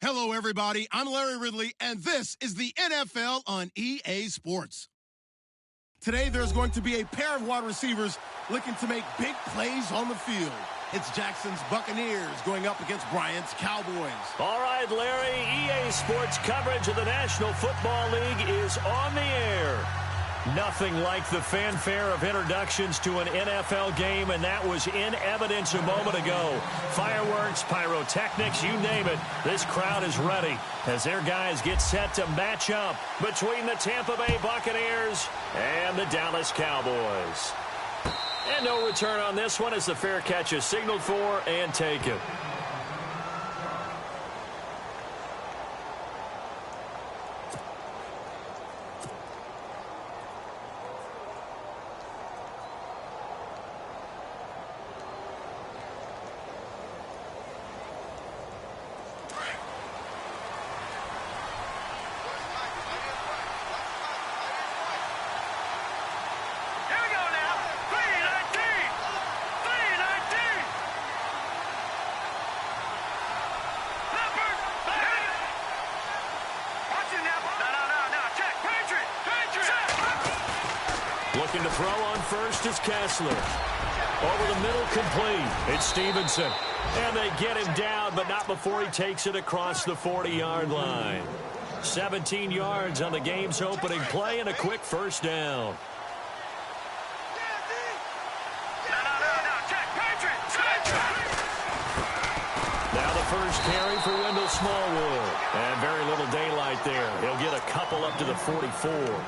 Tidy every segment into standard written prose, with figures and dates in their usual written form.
Hello, everybody. I'm Larry Ridley, and this is the NFL on EA Sports. Today, there's going to be a pair of wide receivers looking to make big plays on the field. It's Jackson's Buccaneers going up against Bryant's Cowboys. All right, Larry, EA Sports coverage of the National Football League is on the air. Nothing like the fanfare of introductions to an NFL game, and that was in evidence a moment ago. Fireworks, pyrotechnics, you name it. This crowd is ready as their guys get set to match up between the Tampa Bay Buccaneers and the Dallas Cowboys. And no return on this one as the fair catch is signaled for and taken. Looking to throw on first is Kessler. Over the middle, complete. It's Stevenson. And they get him down, but not before he takes it across the 40-yard line. 17 yards on the game's opening play and a quick first down. Now the first carry for Wendell Smallwood. And very little daylight there. He'll get a couple up to the 44.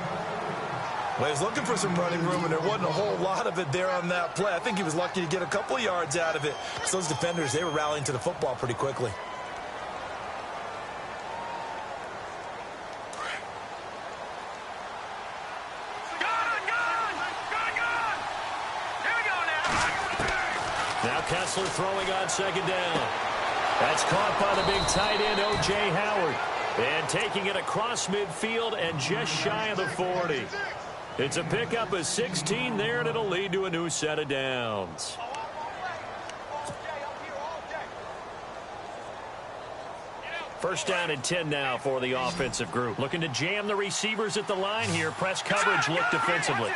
Well, he was looking for some running room, and there wasn't a whole lot of it there on that play. I think he was lucky to get a couple of yards out of it. Because those defenders, they were rallying to the football pretty quickly. Now Kessler throwing on second down. That's caught by the big tight end, O.J. Howard. And taking it across midfield and just shy of the 40. It's a pickup of 16 there, and it'll lead to a new set of downs. First down and 10 now for the offensive group. Looking to jam the receivers at the line here. Press coverage look defensively.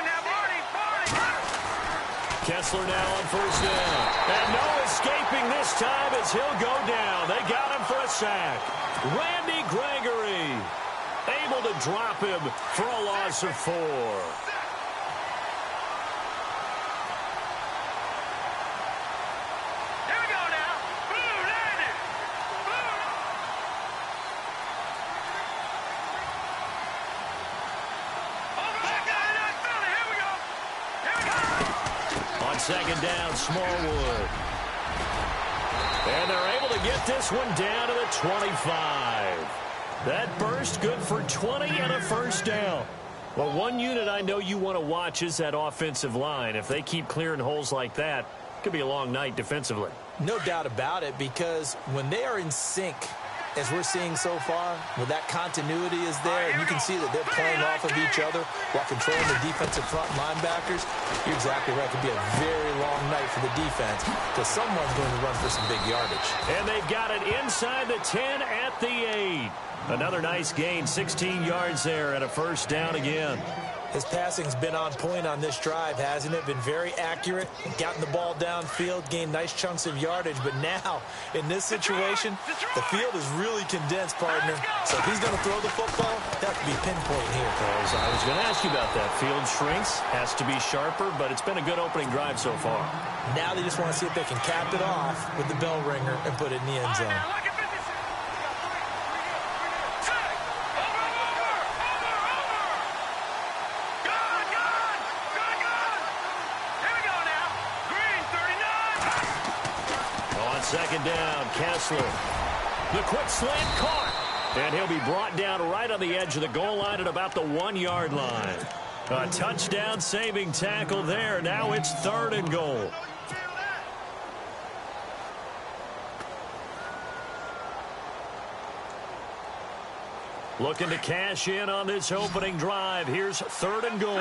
Kessler now on first down. And no escaping this time as he'll go down. They got him for a sack. Randy Gregory able to drop him for a loss of 4. On second down, Smallwood. And they're able to get this one down to the 25. That burst good for 20 and a first down. Well, one unit I know you want to watch is that offensive line. If they keep clearing holes like that, it could be a long night defensively. No doubt about it, because when they are in sync, as we're seeing so far, when that continuity is there, and you can see that they're playing off of each other while controlling the defensive front linebackers, you're exactly right. It could be a very long night for the defense because someone's going to run for some big yardage. And they've got it inside the 10 at the 8. Another nice gain, 16 yards there and a first down again. His passing's been on point on this drive, hasn't it? Been very accurate, gotten the ball downfield, gained nice chunks of yardage. But now, in this situation, the field is really condensed, partner. So if he's going to throw the football, that could be pinpoint here. I was going to ask you about that. Field shrinks, has to be sharper, but it's been a good opening drive so far. Now they just want to see if they can cap it off with the bell ringer and put it in the end zone. Second down, Kessler. The quick slant caught. And he'll be brought down right on the edge of the goal line at about the 1-yard line. A touchdown saving tackle there. Now it's 3rd and goal. Looking to cash in on this opening drive. Here's 3rd and goal.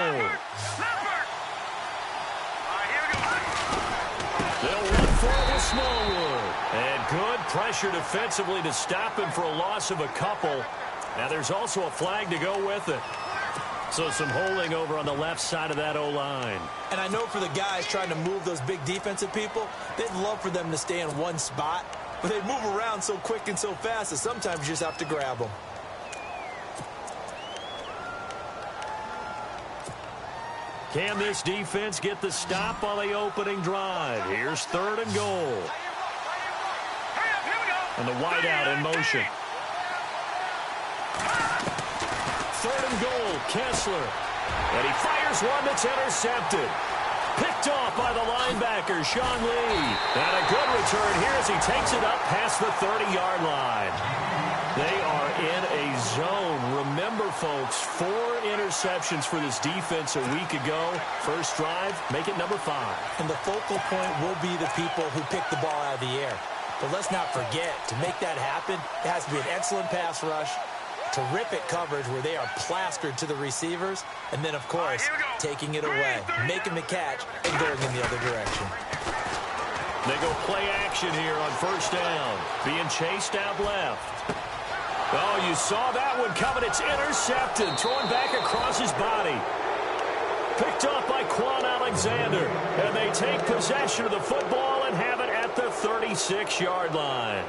They'll run for it with Smallwood. And good pressure defensively to stop him for a loss of a couple. Now there's also a flag to go with it. So some holding over on the left side of that O-line. And I know for the guys trying to move those big defensive people, they'd love for them to stay in one spot. But they move around so quick and so fast that sometimes you just have to grab them. Can this defense get the stop on the opening drive? Here's 3rd and goal. And the wideout in motion. 3rd and goal, Kessler. And he fires one that's intercepted. Picked off by the linebacker, Sean Lee. And a good return here as he takes it up past the 30-yard line. They are in a zone. Remember, folks, 4 interceptions for this defense a week ago. First drive, make it number 5. And the focal point will be the people who pick the ball out of the air. But let's not forget, to make that happen, it has to be an excellent pass rush, terrific coverage where they are plastered to the receivers, and then, of course, taking it away, making the catch, and going in the other direction. They go play action here on first down, being chased out left. Oh, you saw that one coming. It's intercepted, thrown back across his body. Picked off by Quan Alexander, and they take possession of the football and have it at the 36-yard line.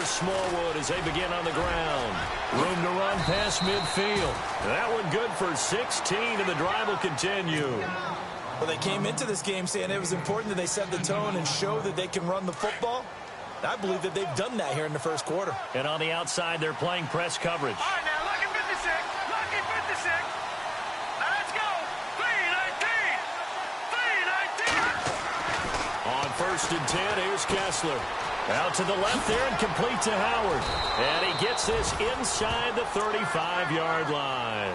Smallwood as they begin on the ground. Room to run past midfield. That one good for 16, and the drive will continue. Well, they came into this game saying it was important that they set the tone and show that they can run the football. I believe that they've done that here in the first quarter. And on the outside, they're playing press coverage. All right, now, lucky 56. Lucky 56. Now, let's go. 3-19. 3-19. On 1st and 10, here's Kessler. Out to the left there and complete to Howard. And he gets this inside the 35-yard line.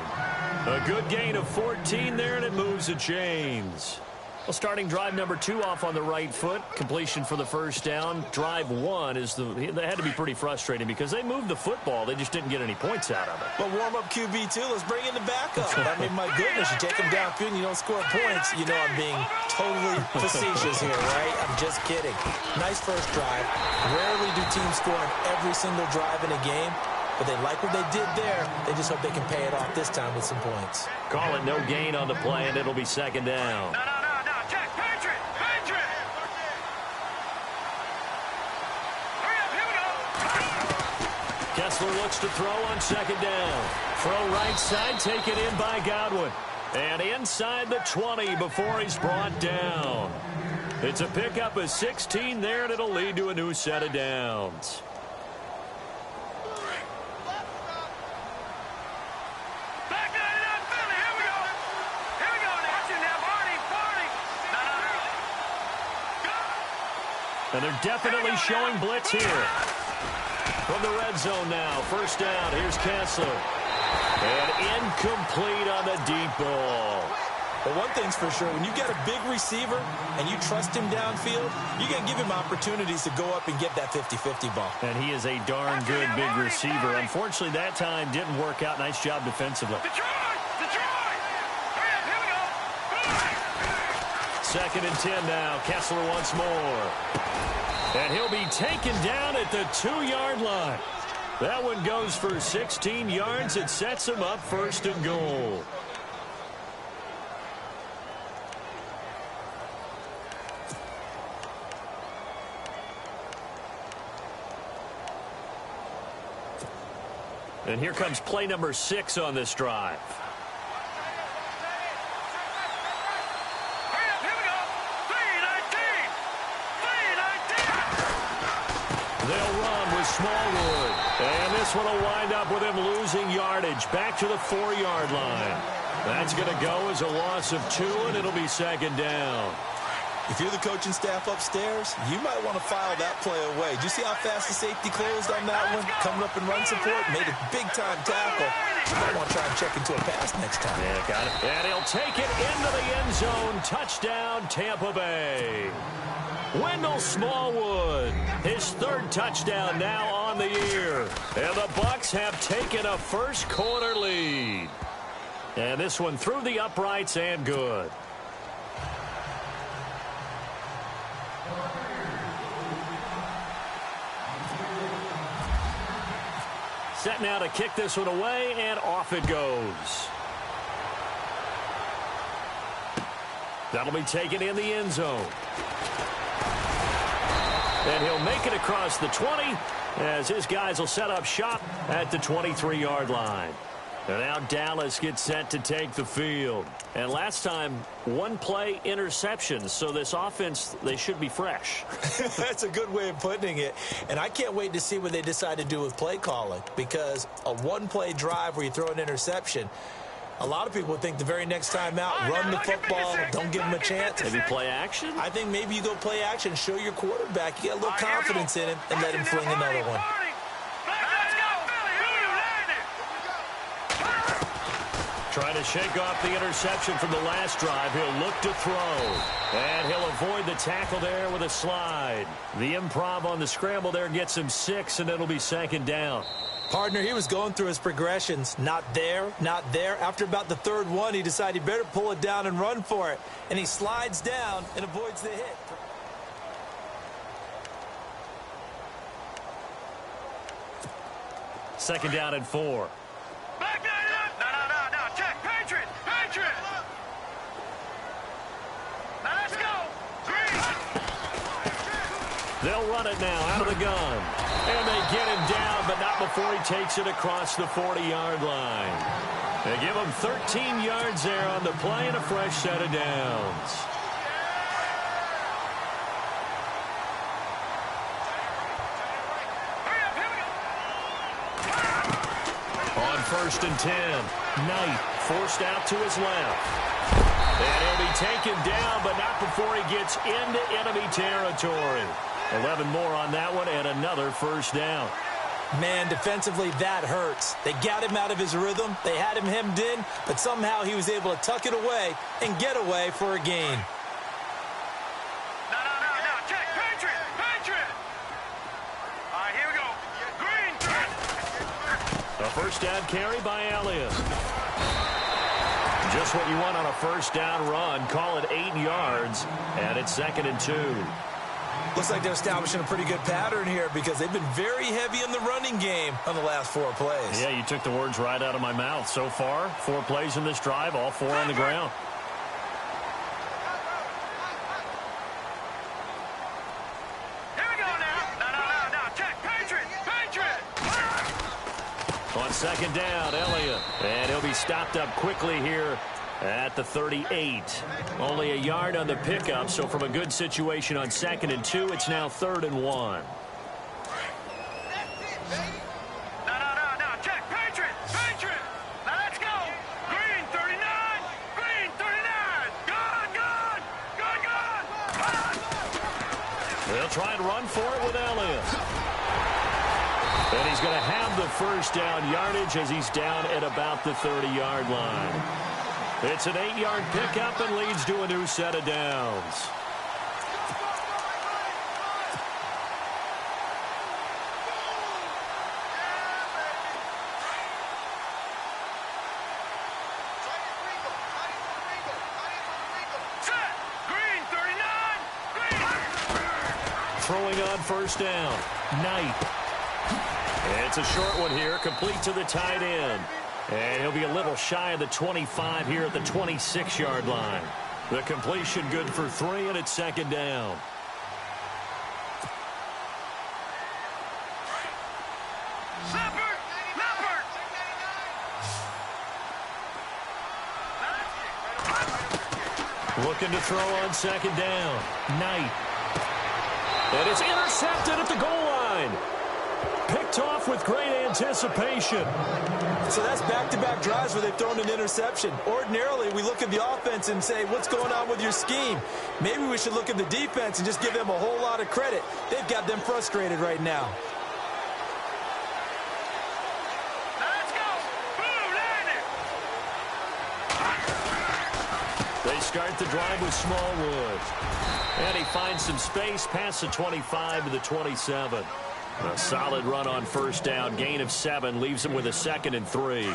A good gain of 14 there, and it moves the chains. Well, starting drive number 2 off on the right foot. Completion for the first down. Drive 1 is they had to be pretty frustrating because they moved the football. They just didn't get any points out of it. But warm-up QB, too. Let's bring in the backup. I mean, my goodness, you take them downfield and you don't score points. You know I'm being totally facetious here, right? I'm just kidding. Nice first drive. Rarely do teams score on every single drive in a game. But they like what they did there. They just hope they can pay it off this time with some points. Call it no gain on the play, and it'll be 2nd down. No. Check. Patriot. Hurry up. Here we go. Kessler looks to throw on 2nd down. Throw right side, taken in by Godwin. And inside the 20 before he's brought down. It's a pickup of 16 there, and it'll lead to a new set of downs. And they're definitely showing blitz here. From the red zone now. 1st down. Here's Kessler. And incomplete on the deep ball. But one thing's for sure, when you get a big receiver and you trust him downfield, you got to give him opportunities to go up and get that 50-50 ball. And he is a darn good big receiver. Unfortunately, that time didn't work out. Nice job defensively. Detroit! Hurry up, here we go. 2nd and 10 now. Kessler once more. And he'll be taken down at the 2-yard line. That one goes for 16 yards. It sets him up 1st and goal. And here comes play number 6 on this drive. Smallwood. And this one will wind up with him losing yardage back to the 4-yard line. That's going to go as a loss of 2, and it'll be 2nd down. If you're the coaching staff upstairs, you might want to file that play away. Do you see how fast the safety closed on that one? Coming up in run support, made a big-time tackle. You might want to try and check into a pass next time. Yeah, got it. And he'll take it into the end zone. Touchdown, Tampa Bay. Wendell Smallwood, his third touchdown now on the year. And the Bucs have taken a first-quarter lead. And this one through the uprights and good. Set now to kick this one away, and off it goes. That'll be taken in the end zone. And he'll make it across the 20 as his guys will set up shop at the 23-yard line. And now Dallas gets set to take the field. And last time, one play interception. So this offense, they should be fresh. That's a good way of putting it. And I can't wait to see what they decide to do with play calling. Because a one-play drive where you throw an interception, a lot of people would think the very next time out, run the football, don't give him a chance. Maybe play action? I think maybe you go play action, show your quarterback, you get a little confidence in him, and let him fling another one. Trying to shake off the interception from the last drive. He'll look to throw. And he'll avoid the tackle there with a slide. The improv on the scramble there gets him 6, and it'll be second down. Partner, he was going through his progressions. Not there, not there. After about the third one, he decided he better pull it down and run for it. And he slides down and avoids the hit. Second down and 4. They'll run it now out of the gun. And they get him down, but not before he takes it across the 40-yard line. They give him 13 yards there on the play and a fresh set of downs. On 1st and 10, Knight forced out to his left. And he'll be taken down, but not before he gets into enemy territory. 11 more on that one, and another first down. Man, defensively, that hurts. They got him out of his rhythm. They had him hemmed in, but somehow he was able to tuck it away and get away for a gain. No. Check. Patriot. All right, here we go. Green. A first down carry by Elliott. Just what you want on a first down run. Call it 8 yards, and it's 2nd and 2. Looks like they're establishing a pretty good pattern here because they've been very heavy in the running game on the last 4 plays. Yeah, you took the words right out of my mouth. So far, 4 plays in this drive, all 4 on the ground. Here we go now. No. Check. Patriot. On second down, Elliott. And he'll be stopped up quickly here at the 38. Only a yard on the pickup, so from a good situation on 2nd and 2, it's now 3rd and 1. No. Check. Patriot. Now let's go. Green 39. Good. They'll try and run for it with Elliott. And he's going to have the first down yardage as he's down at about the 30-yard line. It's an 8-yard pickup and leads to a new set of downs. Set. Green 39. Throwing on first down. Knight. It's a short one here, complete to the tight end. And he'll be a little shy of the 25 here at the 26-yard line. The completion good for 3, and it's 2nd down. Leopard. Looking to throw on 2nd down. Knight. And it's intercepted at the goal line. picked off with great anticipation. So that's back-to-back drives where they've thrown an interception. Ordinarily, we look at the offense and say, what's going on with your scheme? Maybe we should look at the defense and just give them a whole lot of credit. They've got them frustrated right now. Let's go. Boom, landed. They start the drive with Smallwood. And he finds some space past the 25 to the 27. A solid run on first down. Gain of 7 leaves him with a 2nd and 3.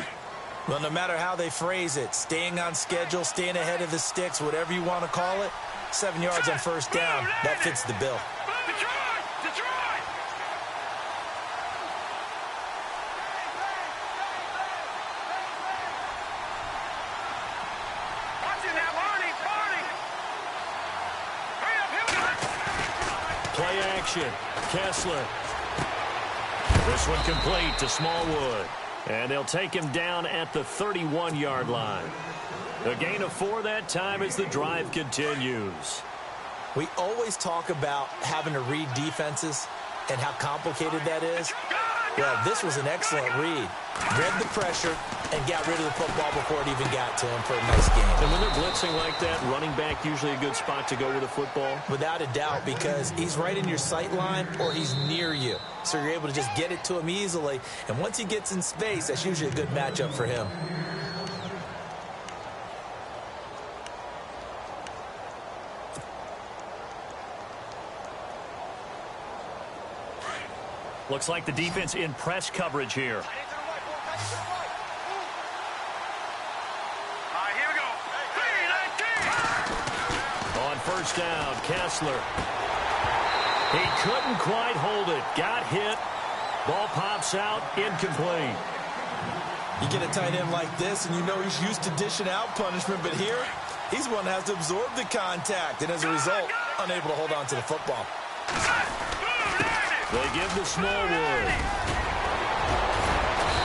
Well, no matter how they phrase it, staying on schedule, staying ahead of the sticks, whatever you want to call it, 7 yards on first down, that fits the bill. Detroit! Detroit! Watching that, Barney! Barney! Hurry up, here we go! Play action. Kessler. This one complete to Smallwood. And they'll take him down at the 31-yard line. A gain of 4 that time as the drive continues. We always talk about having to read defenses and how complicated that is. Well, this was an excellent read. Read the pressure and got rid of the football before it even got to him for a nice game. And when they're blitzing like that, running back usually a good spot to go with a football? Without a doubt, because he's right in your sight line or he's near you. So you're able to just get it to him easily. And once he gets in space, that's usually a good matchup for him. Looks like the defense in press coverage here. All right, here we go. 3-19. On first down, Kessler. He couldn't quite hold it. Got hit. Ball pops out. Incomplete. You get a tight end like this, and you know he's used to dishing out punishment, but here, he's one that has to absorb the contact, and as a result, unable to hold on to the football. They give to Smallwood.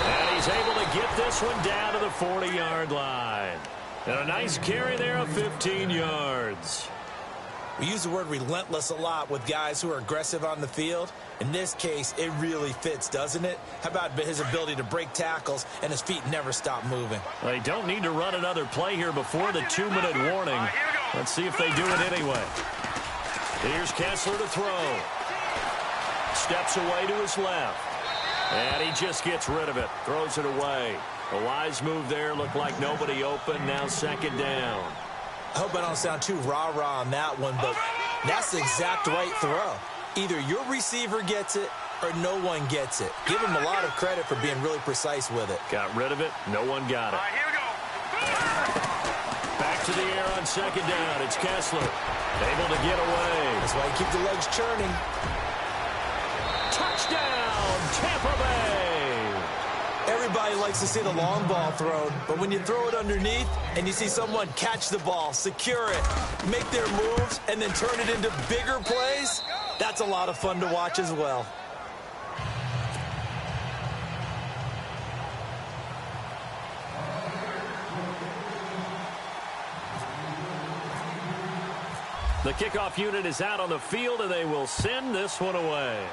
And he's able to get this one down to the 40-yard line. And a nice carry there of 15 yards. We use the word relentless a lot with guys who are aggressive on the field. In this case, it really fits, doesn't it? How about his ability to break tackles and his feet never stop moving? They don't need to run another play here before the 2-minute warning. Let's see if they do it anyway. Here's Kessler to throw. Steps away to his left. And he just gets rid of it. Throws it away. A wise move there. Looked like nobody open. Now 2nd down. I hope I don't sound too rah-rah on that one, but that's the exact right throw. Either your receiver gets it or no one gets it. Give him a lot of credit for being really precise with it. Got rid of it. No one got it. All right, here we go. Back to the air on 2nd down. It's Kessler. Able to get away. That's why you keep the legs churning. Touchdown, Tampa Bay. Everybody likes to see the long ball thrown, but when you throw it underneath and you see someone catch the ball, secure it, make their moves, and then turn it into bigger plays, that's a lot of fun to watch as well. The kickoff unit is out on the field, and they will send this one away.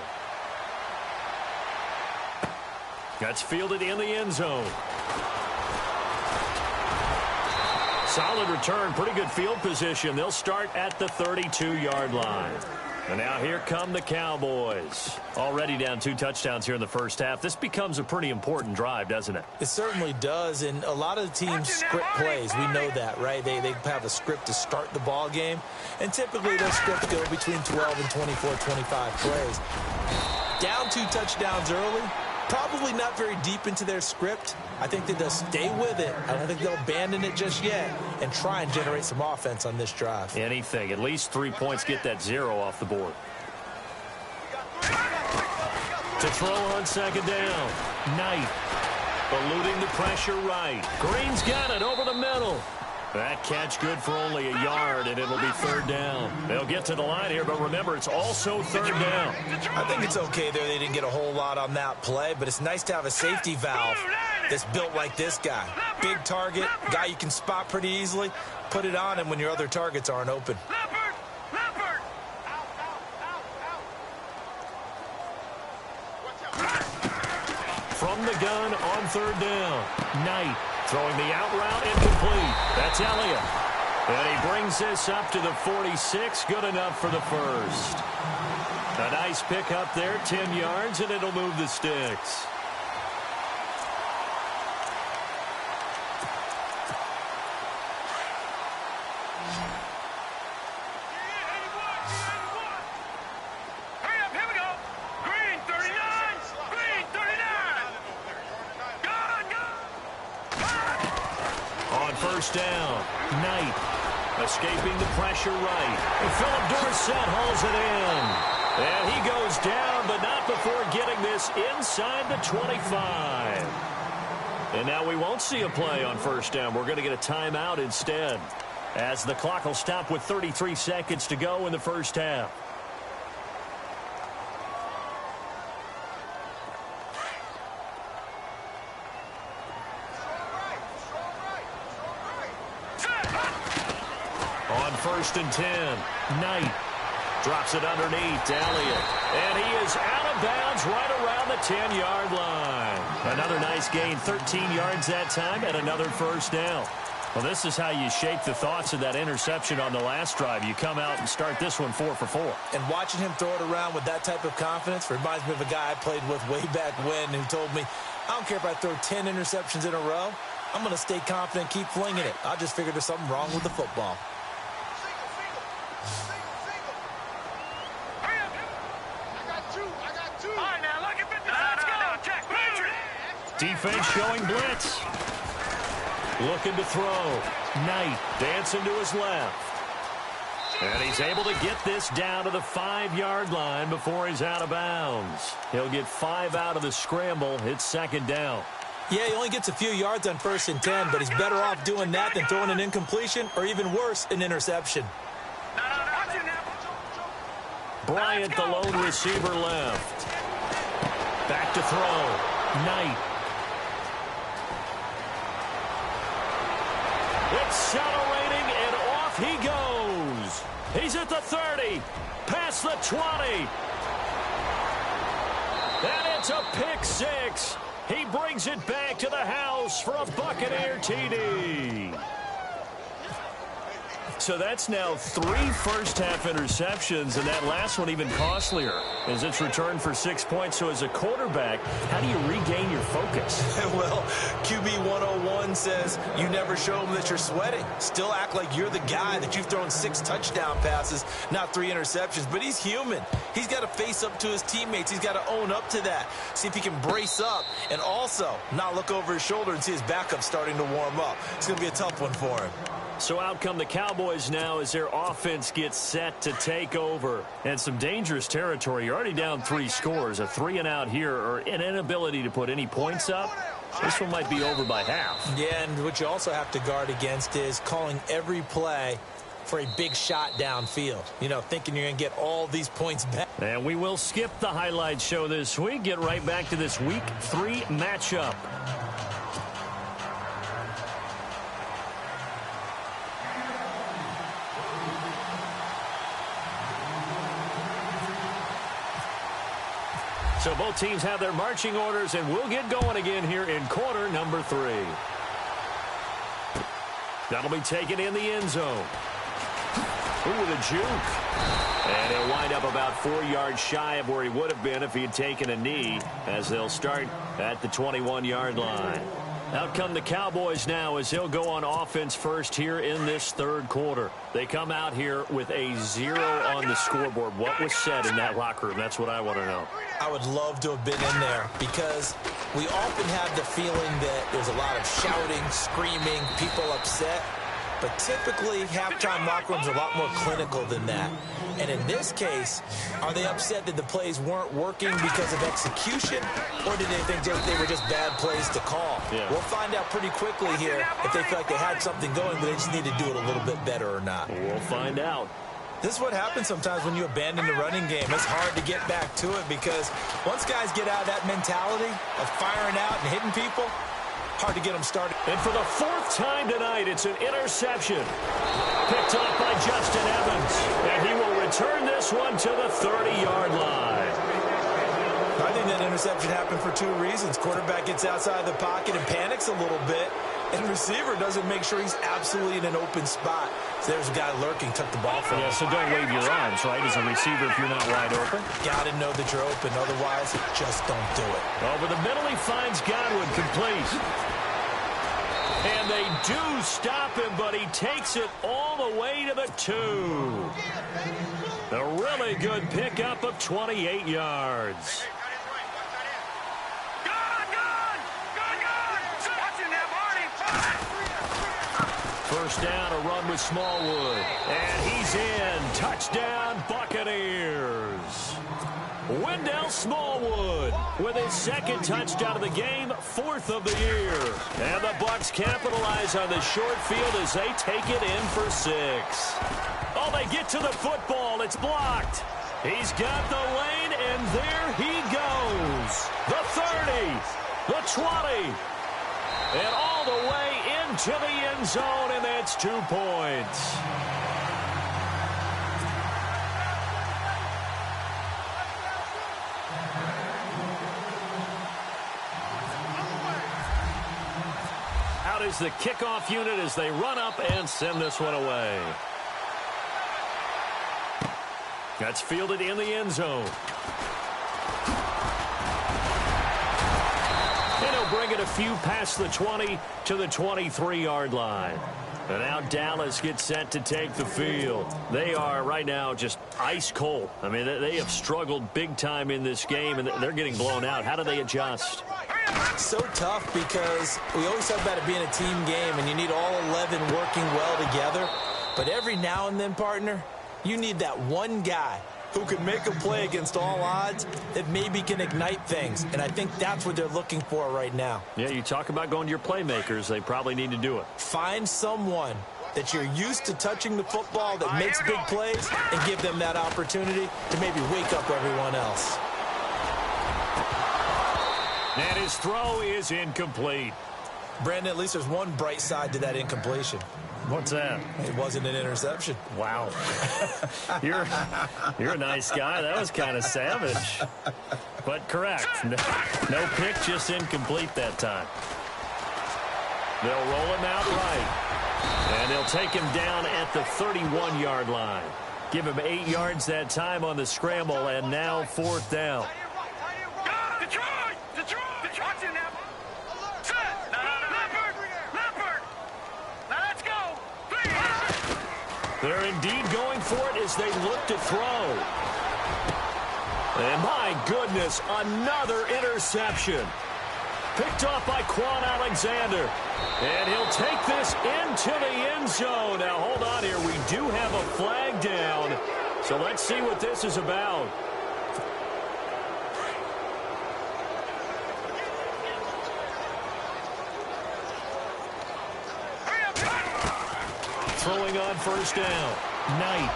That's fielded in the end zone. Solid return, pretty good field position. They'll start at the 32-yard line. And now here come the Cowboys. Already down 2 touchdowns here in the first half. This becomes a pretty important drive, doesn't it? It certainly does, and a lot of the teams script plays. We know that, right? They have a script to start the ball game, and typically those scripts go between 12 and 24, 25 plays. Down 2 touchdowns early, probably not very deep into their script. I think that they'll stay with it. I don't think they'll abandon it just yet and try and generate some offense on this drive. Anything. At least 3 points, get that 0 off the board. To throw on 2nd down. Knight eluding the pressure right. Green's got it over the middle. That catch good for only a yard, and it'll be 3rd down. They'll get to the line here, but remember, it's also 3rd down. I think it's okay there. They didn't get a whole lot on that play, but it's nice to have a safety valve that's built like this guy. Big target, guy you can spot pretty easily. Put it on him when your other targets aren't open. Leopard! Out! done on third down. Knight throwing the out route incomplete. That's Elliott. And he brings this up to the 46. Good enough for the first. A nice pick up there, 10 yards, and it'll move the sticks. First down. Knight escaping the pressure right. And Philip Dorsett hauls it in. And he goes down, but not before getting this inside the 25. And now we won't see a play on first down. We're going to get a timeout instead, as the clock will stop with 33 seconds to go in the first half. First and 10. Knight drops it underneath to Elliott. And he is out of bounds right around the 10-yard line. Another nice gain, 13 yards that time, and another first down. Well, this is how you shake the thoughts of that interception on the last drive. You come out and start this one 4 for 4. And watching him throw it around with that type of confidence reminds me of a guy I played with way back when who told me, I don't care if I throw 10 interceptions in a row. I'm going to stay confident, keep flinging it. I just figured there's something wrong with the football. Defense showing blitz. Looking to throw. Knight dancing to his left. And he's able to get this down to the 5-yard line before he's out of bounds. He'll get 5 out of the scramble. It's second down. Yeah, he only gets a few yards on 1st and 10, but he's better off doing that than throwing an incompletion or even worse, an interception. Bryant, the lone receiver, left. Back to throw. Knight. Accelerating, and off he goes. He's at the 30, past the 20. And it's a pick six. He brings it back to the house for a Buccaneer TD. So that's now 3 first-half interceptions, and that last one even costlier as it's returned for 6 points. So as a quarterback, how do you regain your focus? Well, QB 101 says you never show them that you're sweating. Still act like you're the guy, that you've thrown 6 touchdown passes, not 3 interceptions. But he's human. He's got to face up to his teammates. He's got to own up to that. See if he can brace up and also not look over his shoulder and see his backup starting to warm up. It's going to be a tough one for him. So out come the Cowboys now as their offense gets set to take over. And some dangerous territory. You're already down 3 scores. A 3-and-out here, or an inability to put any points up. This one might be over by half. Yeah, and what you also have to guard against is calling every play for a big shot downfield. You know, thinking you're going to get all these points back. And we will skip the highlight show this week. Get right back to this Week 3 matchup. So both teams have their marching orders, and we'll get going again here in quarter number 3. That'll be taken in the end zone. Ooh, the juke. And he'll wind up about 4 yards shy of where he would have been if he had taken a knee, as they'll start at the 21-yard line. Out come the Cowboys now as he'll go on offense first here in this third quarter. They come out here with a 0 on the scoreboard. What was said in that locker room? That's what I want to know. I would love to have been in there because we often have the feeling that there's a lot of shouting, screaming, people upset. But typically, halftime locker rooms are a lot more clinical than that. And in this case, are they upset that the plays weren't working because of execution? Or did they think they were just bad plays to call? Yeah. We'll find out pretty quickly here if they feel like they had something going, but they just need to do it a little bit better or not. We'll find out. This is what happens sometimes when you abandon the running game. It's hard to get back to it because once guys get out of that mentality of firing out and hitting people, hard to get them started. And for the 4th time tonight, it's an interception. Picked off by Justin Evans. And he will return this one to the 30-yard line. I I think that interception happened for two reasons. Quarterback gets outside the pocket and panics a little bit, and receiver doesn't make sure he's absolutely in an open spot. So there's a guy lurking, took the ball from him. Yeah, so don't wave your arms, right, as a receiver if you're not wide open. Got to know that you're open. Otherwise, just don't do it. Over the middle, he finds Godwin, complete. And they do stop him, but he takes it all the way to the 2. A really good pickup of 28 yards. First down, a run with Smallwood. And he's in. Touchdown, Buccaneers. Wendell Smallwood with his second touchdown of the game, 4th of the year. And the Bucs capitalize on the short field as they take it in for 6. Oh, they get to the football. It's blocked. He's got the lane, and there he goes. The 30, the 20, and all the way into the end zone, and that's 2 points. Out is the kickoff unit as they run up and send this one away. That's fielded in the end zone. And he'll bring it a few past the 20 to the 23-yard line. And now Dallas gets set to take the field. They are right now just ice cold. I mean, they have struggled big time in this game, and they're getting blown out. How do they adjust? So tough because we always talk about it being a team game, and you need all 11 working well together. But every now and then, partner, you need that one guy who can make a play against all odds that maybe can ignite things. And I think that's what they're looking for right now. Yeah, you talk about going to your playmakers. They probably need to do it. Find someone that you're used to touching the football that makes big plays and give them that opportunity to maybe wake up everyone else. And his throw is incomplete. Brandon, at least there's one bright side to that incompletion. What's that? It wasn't an interception. Wow. You're a nice guy. That was kind of savage. But correct. No pick, just incomplete that time. They'll roll him out right. And they'll take him down at the 31-yard line. Give him 8 yards that time on the scramble, and now 4th down. They're indeed going for it as they look to throw. And my goodness, another interception. Picked off by Quan Alexander. And he'll take this into the end zone. Now, hold on here. We do have a flag down. So let's see what this is about. Throwing on first down. Knight.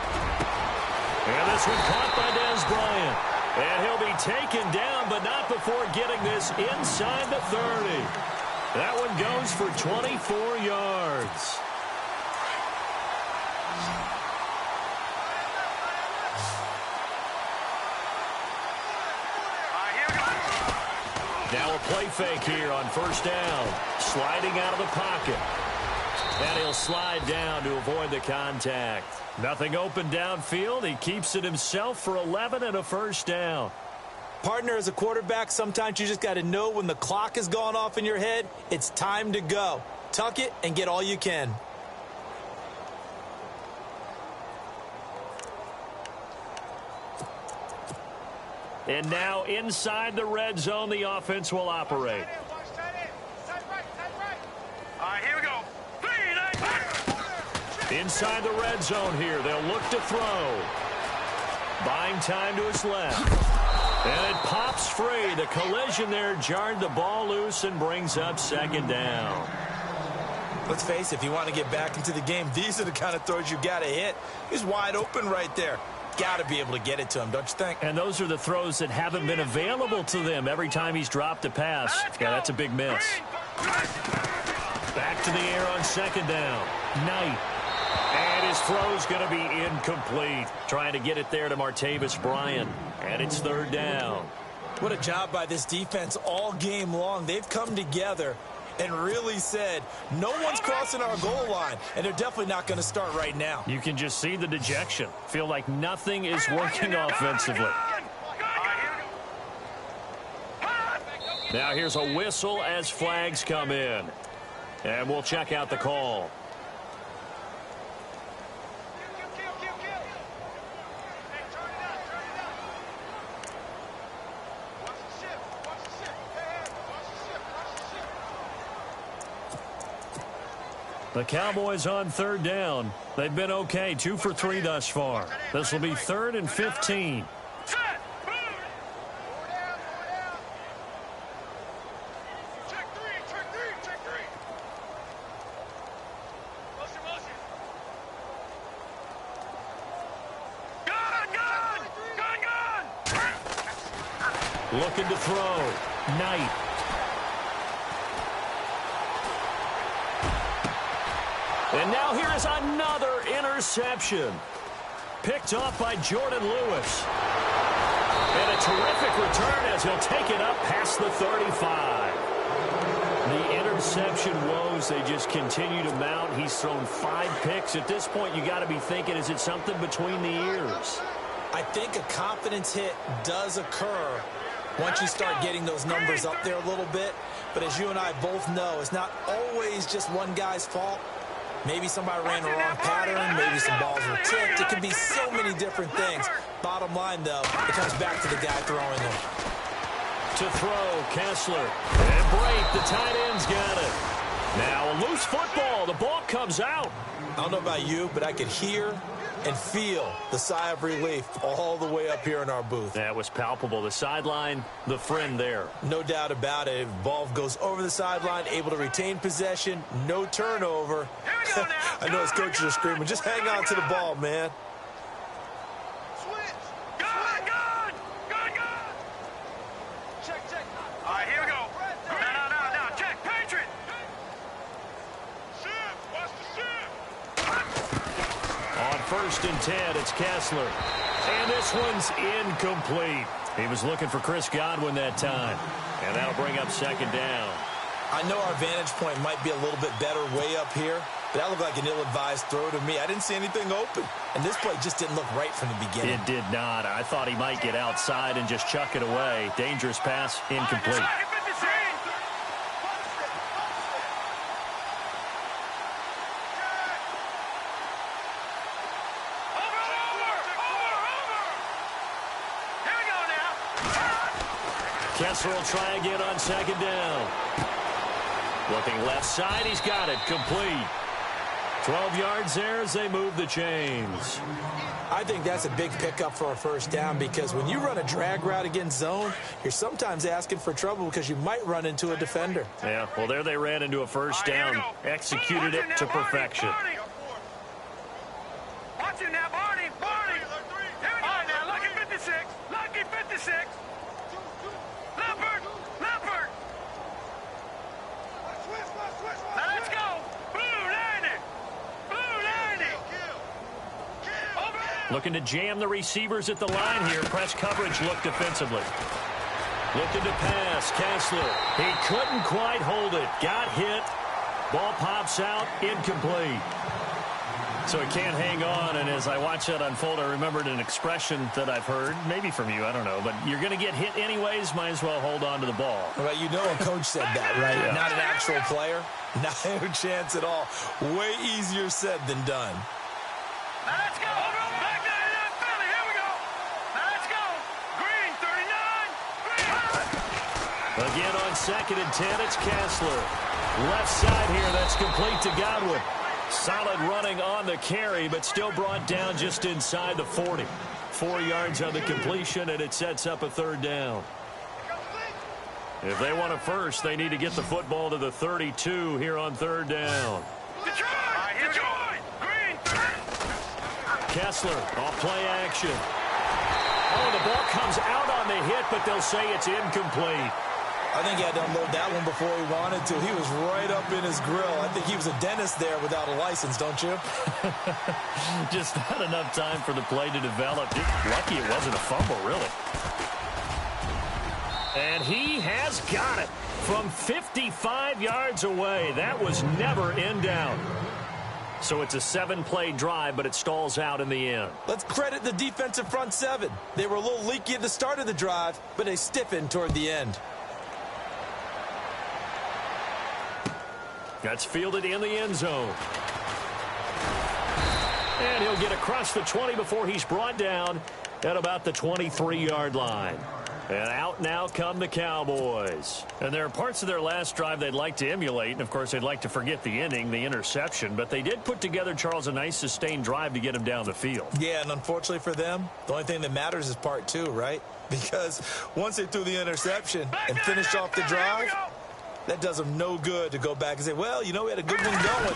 And this one caught by Dez Bryant. And he'll be taken down, but not before getting this inside the 30. That one goes for 24 yards. Now a play fake here on first down. Sliding out of the pocket. And he'll slide down to avoid the contact. Nothing open downfield. He keeps it himself for 11 and a first down. Partner, as a quarterback, sometimes you just got to know when the clock has gone off in your head, it's time to go. Tuck it and get all you can. And now inside the red zone, the offense will operate. Here we go. Inside the red zone here, they'll look to throw. Buying time to his left. And it pops free. The collision there jarred the ball loose and brings up second down. Let's face it, if you want to get back into the game, these are the kind of throws you got to hit. He's wide open right there. Got to be able to get it to him, don't you think? And those are the throws that haven't been available to them every time he's dropped a pass. Yeah, that's a big miss. Back to the air on second down. Knight. And his throw's going to be incomplete. Trying to get it there to Martavis Bryant. And it's third down. What a job by this defense all game long. They've come together and really said, no one's crossing our goal line, and they're definitely not going to start right now. You can just see the dejection. Feel like nothing is working offensively. Now here's a whistle as flags come in. And we'll check out the call. The Cowboys on third down. They've been okay, 2 for 3 thus far. This will be 3rd and 15. Looking to throw. Knight. And now here is another interception. Picked off by Jordan Lewis. And a terrific return as he'll take it up past the 35. The interception woes, they just continue to mount. He's thrown 5 picks. At this point, you got to be thinking, is it something between the ears? I think a confidence hit does occur once you start getting those numbers up there a little bit. But as you and I both know, it's not always just one guy's fault. Maybe somebody ran the wrong pattern. Maybe some balls were tipped. It can be so many different things. Bottom line, though, it comes back to the guy throwing them. To throw, Kessler. And Brate, the tight end's got it. Now a loose football. The ball comes out. I don't know about you, but I could hear and feel the sigh of relief all the way up here in our booth. That was palpable. The sideline, the friend there. No doubt about it. Ball goes over the sideline, able to retain possession, no turnover. I know his coaches are screaming, just hang on to the ball, man. All right, here we go. Now, check, Patriot. On 1st and 10, it's Kessler. And this one's incomplete. He was looking for Chris Godwin that time. And that'll bring up 2nd down. I know our vantage point might be a little bit better way up here, but that looked like an ill-advised throw to me. I didn't see anything open. And this play just didn't look right from the beginning. It did not. I thought he might get outside and just chuck it away. Dangerous pass, incomplete. Kessler will try again on 2nd down. Looking left side, he's got it, complete. 12 yards there as they move the chains. I think that's a big pickup for a 1st down because when you run a drag route against zone, you're sometimes asking for trouble because you might run into a defender. Yeah, well, there they ran into a 1st down, executed it to perfection. Watch it now, Barney. All right, now, lucky 56. Leopard. Now let's go. Blue 90. Looking to jam the receivers at the line here. Press coverage look defensively. Looking to pass. Kessler. He couldn't quite hold it. Got hit. Ball pops out. Incomplete. So he can't hang on, and as I watch that unfold, I remembered an expression that I've heard, maybe from you, I don't know, but you're going to get hit anyways, might as well hold on to the ball. Right, you know a coach said that, right? Yeah. Not an actual player. Not a chance at all. Way easier said than done. Now let's go. Back down in that Philly. Here we go. Now let's go. Green, 39. Green. Again on 2nd and 10, it's Kessler. Left side here, that's complete to Godwin. Solid running on the carry, but still brought down just inside the 40. 4 yards on the completion, and it sets up a 3rd down. If they want a first, they need to get the football to the 32 here on 3rd down. Detroit! Green! Kessler off play action. Oh, the ball comes out on the hit, but they'll say it's incomplete. I think he had to unload that one before he wanted to. He was right up in his grill. I think he was a dentist there without a license, don't you? Just not enough time for the play to develop. Lucky it wasn't a fumble, really. And he has got it from 55 yards away. That was never in doubt. So it's a 7-play drive, but it stalls out in the end. Let's credit the defensive front seven. They were a little leaky at the start of the drive, but they stiffened toward the end. That's fielded in the end zone. And he'll get across the 20 before he's brought down at about the 23-yard line. And out now come the Cowboys. And there are parts of their last drive they'd like to emulate. And, of course, they'd like to forget the inning, the interception. But they did put together, Charles, a nice sustained drive to get him down the field. Yeah, and unfortunately for them, the only thing that matters is part two, right? Because once they threw the interception and finished off the drive, that does them no good to go back and say, well, you know, we had a good one going.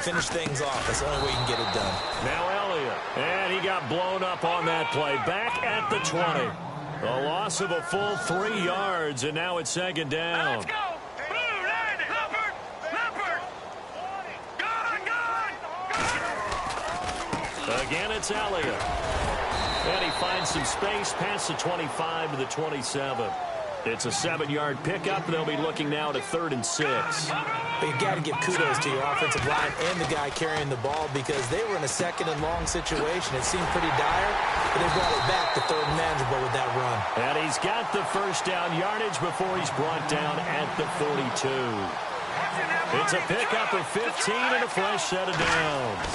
Finish things off. That's the only way you can get it done. Now Elliott. And he got blown up on that play. Back at the 20. A loss of a full 3 yards, and now it's second down. Let's go. Blue, Leopard. Gone. Again, it's Elliott. And he finds some space past the 25 to the 27. It's a 7-yard pickup. They'll be looking now to 3rd and 6. But you got to give kudos to your offensive line and the guy carrying the ball because they were in a 2nd and long situation. It seemed pretty dire, but they brought it back to 3rd and manageable with that run. And he's got the first down yardage before he's brought down at the 42. It's a pickup of 15 and a fresh set of downs.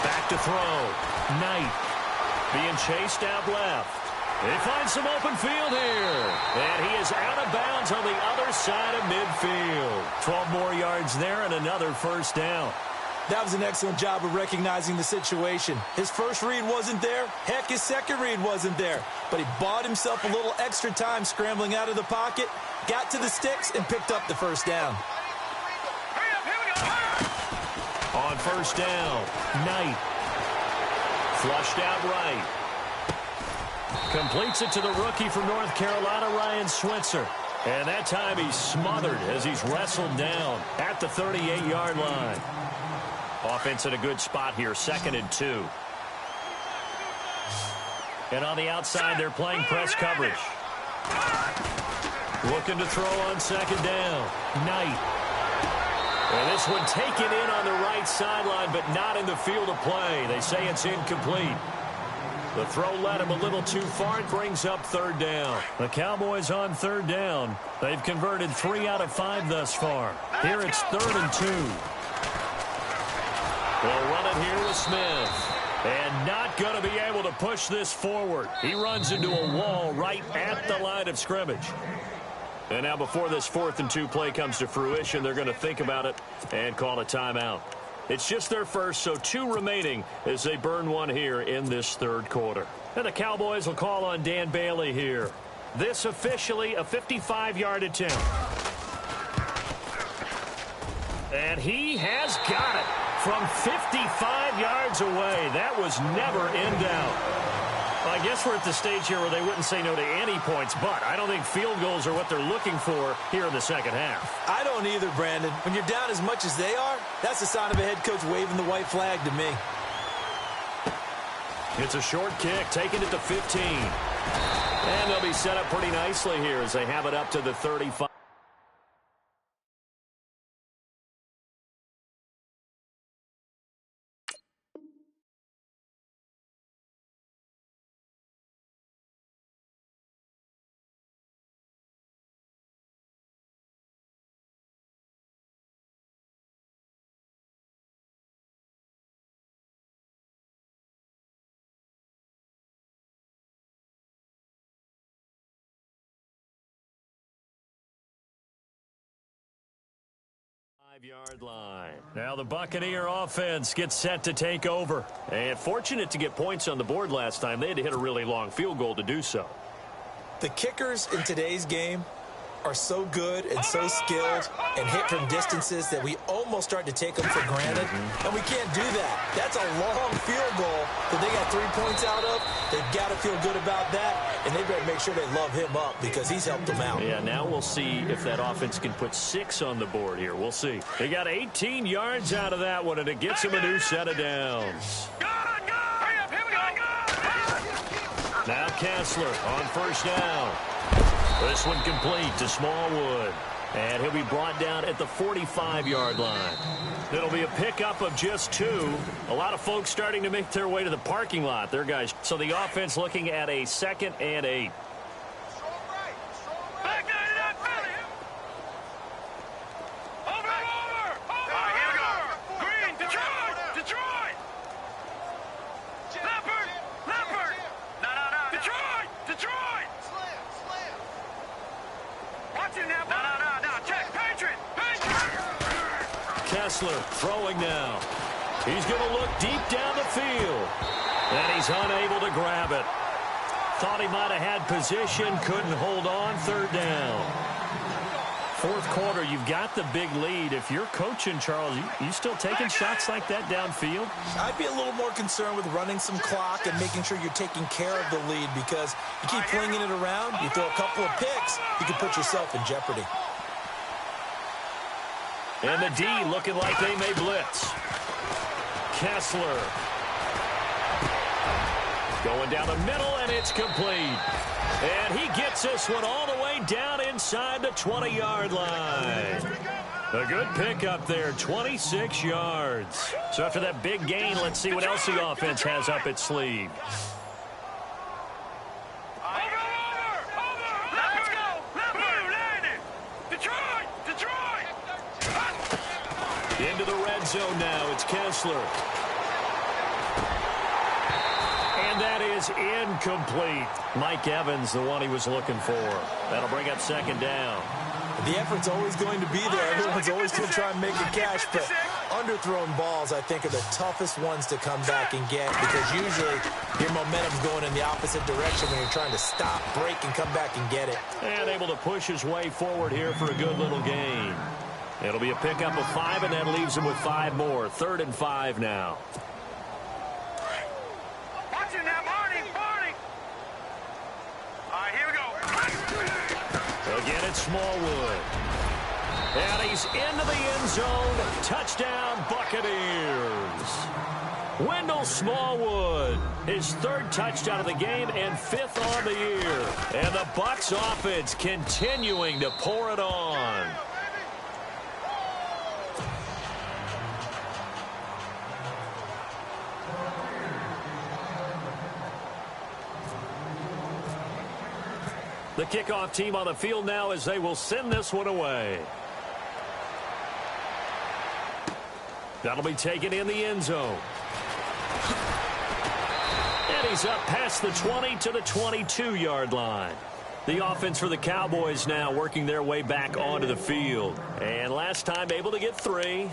Back to throw. Knight being chased out left. They find some open field here. And he is out of bounds on the other side of midfield. 12 more yards there and another first down. That was an excellent job of recognizing the situation. His first read wasn't there. Heck, his second read wasn't there. But he bought himself a little extra time scrambling out of the pocket, got to the sticks, and picked up the first down. On first down, Knight. Flushed out right. Completes it to the rookie from North Carolina, Ryan Switzer. And that time he's smothered as he's wrestled down at the 38-yard line. Offense in a good spot here, 2nd and 2. And on the outside, they're playing press coverage. Looking to throw on 2nd down. Knight. And this one taken in on the right sideline, but not in the field of play. They say it's incomplete. The throw led him a little too far. It brings up 3rd down. The Cowboys on 3rd down. They've converted 3 out of 5 thus far. Here it's 3rd and 2. They'll run it here with Smith. And not going to be able to push this forward. He runs into a wall right at the line of scrimmage. And now before this 4th and 2 play comes to fruition, they're going to think about it and call a timeout. It's just their first, so 2 remaining as they burn one here in this 3rd quarter. And the Cowboys will call on Dan Bailey here. This officially a 55-yard attempt. And he has got it from 55 yards away. That was never in doubt. I guess we're at the stage here where they wouldn't say no to any points, but I don't think field goals are what they're looking for here in the second half. I don't either, Brandon. When you're down as much as they are, that's the sign of a head coach waving the white flag to me. It's a short kick, taking it to 15. And they'll be set up pretty nicely here as they have it up to the 35. Yard line. Now the Buccaneer offense gets set to take over. And fortunate to get points on the board last time. They had to hit a really long field goal to do so. The kickers in today's game are so good and so skilled and hit from distances that we almost start to take them for granted. And we can't do that. That's a long field goal that they got 3 points out of. They've got to feel good about that. And they better make sure they love him up because he's helped them out. Yeah, now we'll see if that offense can put 6 on the board here. We'll see. They got 18 yards out of that one, and it gets them a new set of downs. Now Kessler on first down. This one complete to Smallwood. And he'll be brought down at the 45-yard line. It'll be a pickup of just 2. A lot of folks starting to make their way to the parking lot. There, guys. So the offense looking at a 2nd and 8. Kessler throwing now. He's going to look deep down the field. And he's unable to grab it. Thought he might have had position, couldn't hold on. 3rd down. 4th quarter, you've got the big lead. If you're coaching, Charles, you still taking shots like that downfield? I'd be a little more concerned with running some clock and making sure you're taking care of the lead, because you keep flinging it around, you throw a couple of picks, you can put yourself in jeopardy. And the D looking like they may blitz. Kessler. Going down the middle, and it's complete. And he gets this one all the way down inside the 20-yard line. A good pickup there, 26 yards. So after that big gain, let's see what else the offense has up its sleeve. Into the red zone now. It's Kessler. And that is incomplete. Mike Evans, the one he was looking for. That'll bring up 2nd down. The effort's always going to be there. Everyone's always going to try and make a catch, but underthrown balls, I think, are the toughest ones to come back and get, because usually your momentum's going in the opposite direction when you're trying to stop, break, and come back and get it. And able to push his way forward here for a good little gain. It'll be a pickup of 5, and that leaves him with 5 more. 3rd and 5 now. Watch it now, Barney. All right, here we go. Again, it's Smallwood. And he's into the end zone. Touchdown, Buccaneers. Wendell Smallwood, his 3rd touchdown of the game and 5th on the year. And the Bucs offense continuing to pour it on. The kickoff team on the field now as they will send this one away. That'll be taken in the end zone. And he's up past the 20 to the 22-yard line. The offense for the Cowboys now working their way back onto the field. And last time able to get 3.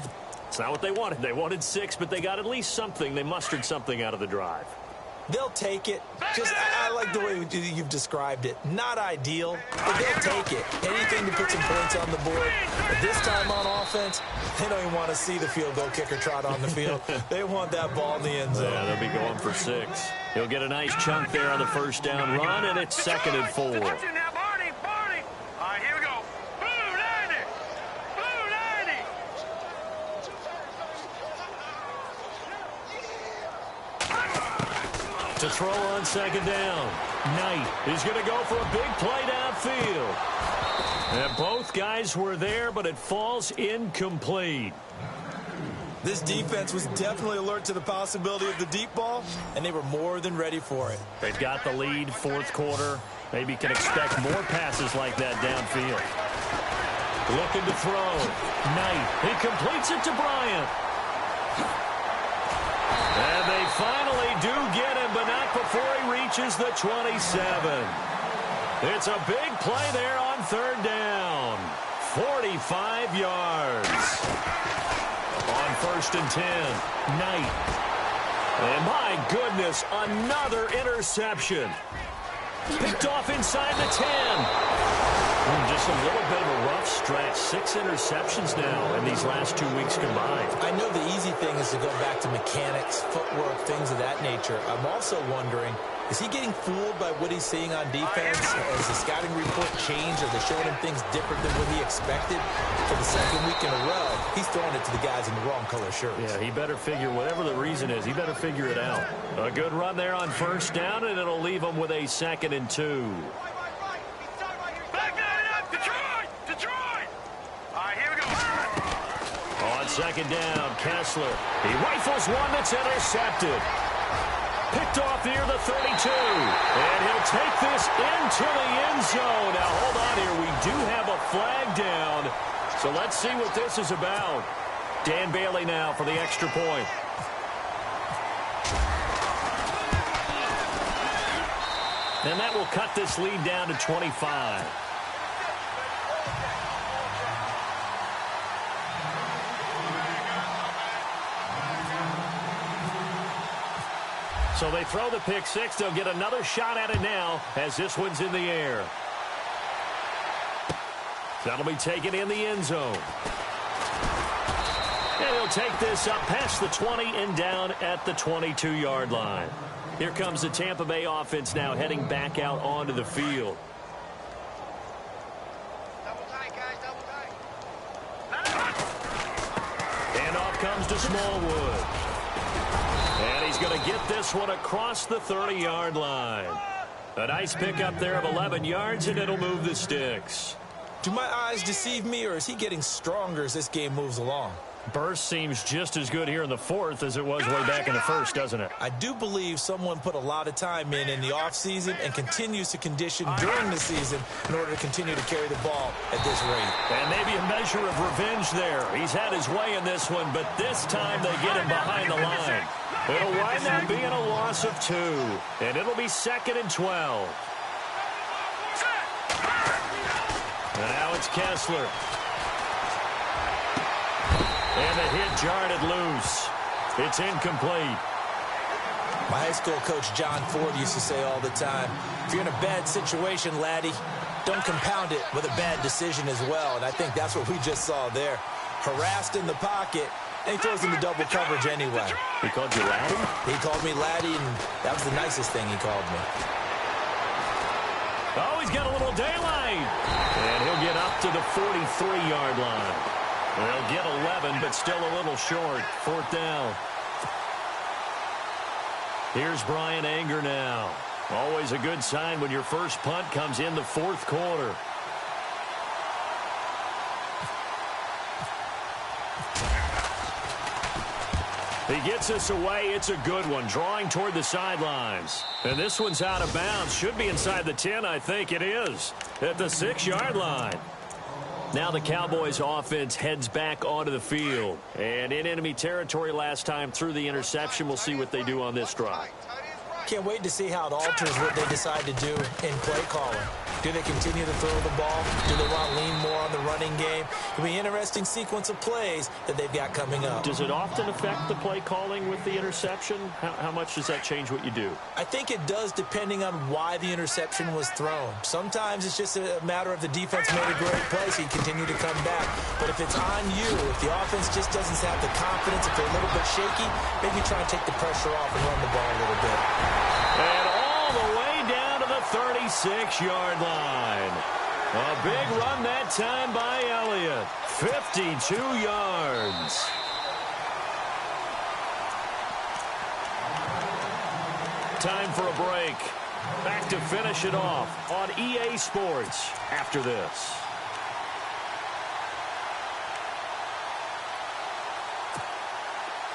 It's not what they wanted. They wanted 6, but they got at least something. They mustered something out of the drive. They'll take it. I like the way you've described it. Not ideal, but they'll take it. Anything to put some points on the board. But this time on offense, they don't even want to see the field goal kicker trot on the field. They want that ball in the end zone. Yeah, they'll be going for 6. He'll get a nice chunk there on the 1st down run, and it's 2nd and 4. To throw on 2nd down. Knight is going to go for a big play downfield. And both guys were there, but it falls incomplete. This defense was definitely alert to the possibility of the deep ball, and they were more than ready for it. They've got the lead, 4th quarter. Maybe can expect more passes like that downfield. Looking to throw. Knight. He completes it to Bryant. And they finally do get him, but not before he reaches the 27. It's a big play there on 3rd down. 45 yards. On 1st and 10, Knight. And my goodness, another interception. Picked off inside the 10. Just a little bit of a rough stretch. 6 interceptions now in these last 2 weeks combined. I know the easy thing is to go back to mechanics, footwork, things of that nature. I'm also wondering, is he getting fooled by what he's seeing on defense? Has the scouting report changed? Are they showing him things different than what he expected? For the 2nd week in a row, he's throwing it to the guys in the wrong color shirts. Yeah, he better figure, whatever the reason is, he better figure it out. A good run there on 1st down, and it'll leave him with a 2nd and 2. second down. Kessler. He rifles one that's intercepted. Picked off near the 32. And he'll take this into the end zone. Now, hold on here. We do have a flag down. So let's see what this is about. Dan Bailey now for the extra point. And that will cut this lead down to 25. So they throw the pick six. They'll get another shot at it now as this one's in the air. That'll be taken in the end zone. And he'll take this up past the 20 and down at the 22-yard line. Here comes the Tampa Bay offense now heading back out onto the field. Double tight, guys, double tight. And off comes to Smallwood. And he's going to get this one across the 30-yard line. A nice pickup there of 11 yards, and it'll move the sticks. Do my eyes deceive me, or is he getting stronger as this game moves along? Burst seems just as good here in the fourth as it was way back in the first, doesn't it? I do believe someone put a lot of time in the offseason and continues to condition during the season in order to continue to carry the ball at this rate. And maybe a measure of revenge there. He's had his way in this one, but this time they get him behind the line. It'll wind up being a loss of 2, and it'll be 2nd and 12. And now it's Kessler. And the hit jarred it loose. It's incomplete. My high school coach John Ford used to say all the time, if you're in a bad situation, laddie, don't compound it with a bad decision as well. And I think that's what we just saw there. Harassed in the pocket, and he throws into double coverage anyway. He called you laddie? He called me laddie, and that was the nicest thing he called me. Oh, he's got a little daylight. And he'll get up to the 43-yard line. They'll get 11, but still a little short. 4th down. Here's Brian Anger now. Always a good sign when your first punt comes in the 4th quarter. He gets us away. It's a good one, drawing toward the sidelines. And this one's out of bounds. Should be inside the 10, I think it is, at the 6-yard line. Now the Cowboys offense heads back onto the field. And in enemy territory last time through the interception. We'll see what they do on this drive. Can't wait to see how it alters what they decide to do in play calling. Do they continue to throw the ball? Do they want to lean more on the running game? It'll be an interesting sequence of plays that they've got coming up. Does it often affect the play calling with the interception? How much does that change what you do? I think it does, depending on why the interception was thrown. Sometimes it's just a matter of the defense made a great play, so you continue to come back. But if it's on you, if the offense just doesn't have the confidence, if they're a little bit shaky, maybe try and take the pressure off and run the ball a little bit. And all the way down to the 36-yard line. A big run that time by Elliott. 52 yards. Time for a break. Back to finish it off on EA Sports after this.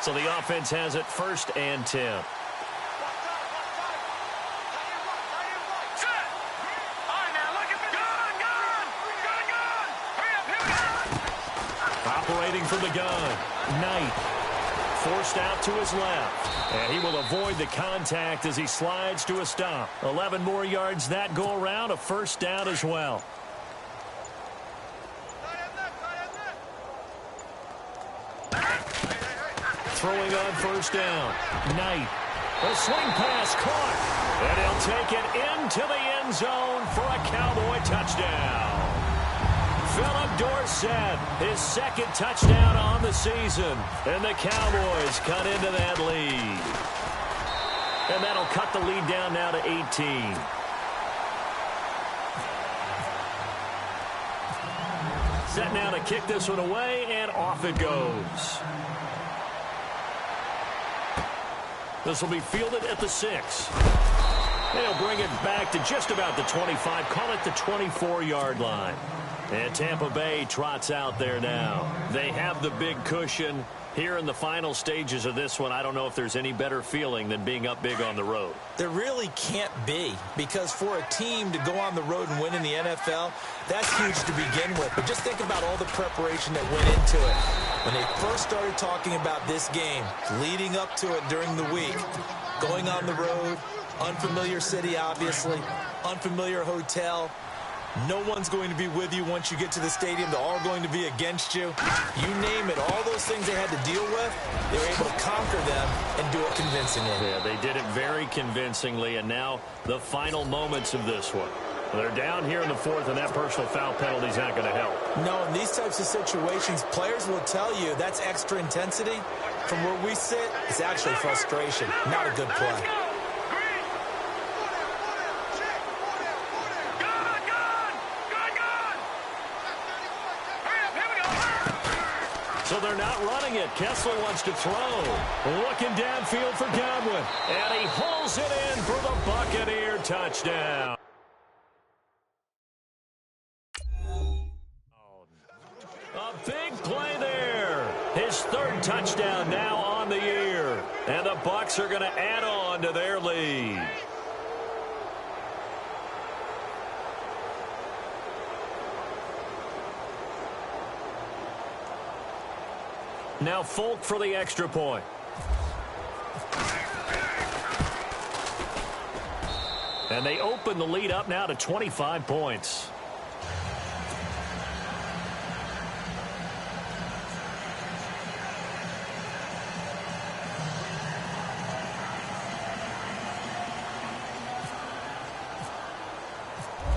So the offense has it 1st and 10. Operating from the gun, Knight forced out to his left, and he will avoid the contact as he slides to a stop. 11 more yards that go around, a 1st down as well. Throwing on 1st down, Knight, a swing pass caught, and he'll take it into the end zone for a Cowboy touchdown. Philip Dorsett, his 2nd touchdown on the season. And the Cowboys cut into that lead. And that'll cut the lead down now to 18. Set now to kick this one away, and off it goes. This will be fielded at the 6. They'll bring it back to just about the 25. Call it the 24-yard line. And Tampa Bay trots out there now. They have the big cushion. Here in the final stages of this one, I don't know if there's any better feeling than being up big on the road. There really can't be, because for a team to go on the road and win in the NFL, that's huge to begin with. But just think about all the preparation that went into it. When they first started talking about this game, leading up to it during the week, going on the road, unfamiliar city, obviously, unfamiliar hotel. No one's going to be with you once you get to the stadium. They're all going to be against you. You name it, all those things they had to deal with, they were able to conquer them and do it convincingly. Yeah, they did it very convincingly, and now the final moments of this one. They're down here in the fourth, and that personal foul penalty is not going to help. No, in these types of situations, players will tell you that's extra intensity. From where we sit, it's actually frustration, not a good play. So they're not running it. Kessler wants to throw. Looking downfield for Godwin. And he hauls it in for the Buccaneer touchdown. A big play there. His third touchdown now on the year. And the Bucs are going to add on to their lead. Now Folk for the extra point. And they open the lead up now to 25 points.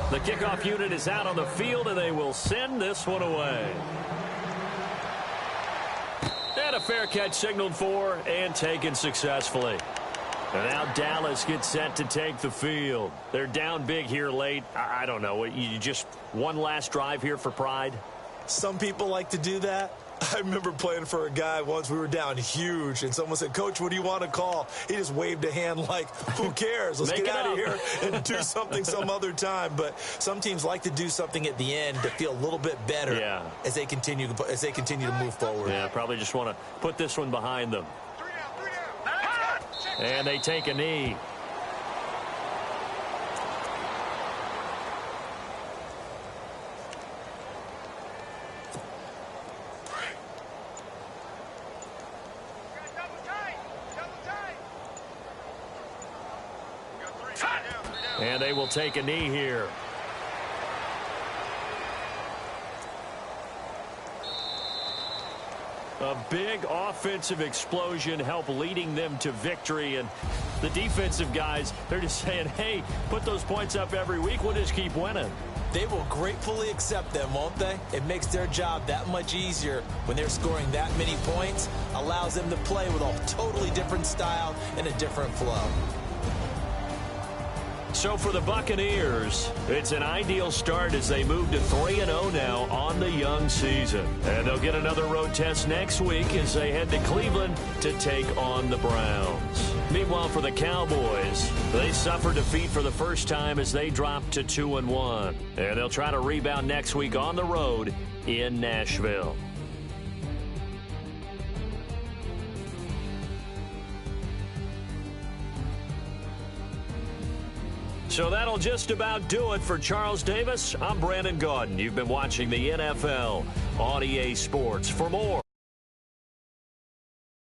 The kickoff unit is out on the field, and they will send this one away. And a fair catch signaled for and taken successfully. And now Dallas gets set to take the field. They're down big here late. I don't know. You just one last drive here for pride? Some people like to do that. I remember playing for a guy once. We were down huge, and someone said, "Coach, what do you want to call?" He just waved a hand like, who cares? Let's get out of here and do something some other time. But some teams like to do something at the end to feel a little bit better as they continue to move forward. Yeah, probably just want to put this one behind them. And they take a knee. And they will take a knee here. A big offensive explosion helped leading them to victory. And the defensive guys, they're just saying, hey, put those points up every week. We'll just keep winning. They will gratefully accept them, won't they? It makes their job that much easier when they're scoring that many points. Allows them to play with a totally different style and a different flow. So for the Buccaneers, it's an ideal start as they move to 3-0 now on the young season. And they'll get another road test next week as they head to Cleveland to take on the Browns. Meanwhile, for the Cowboys, they suffered defeat for the first time as they dropped to 2-1. And they'll try to rebound next week on the road in Nashville. So that'll just about do it for Charles Davis. I'm Brandon Gaudin. You've been watching the NFL on EA Sports. For more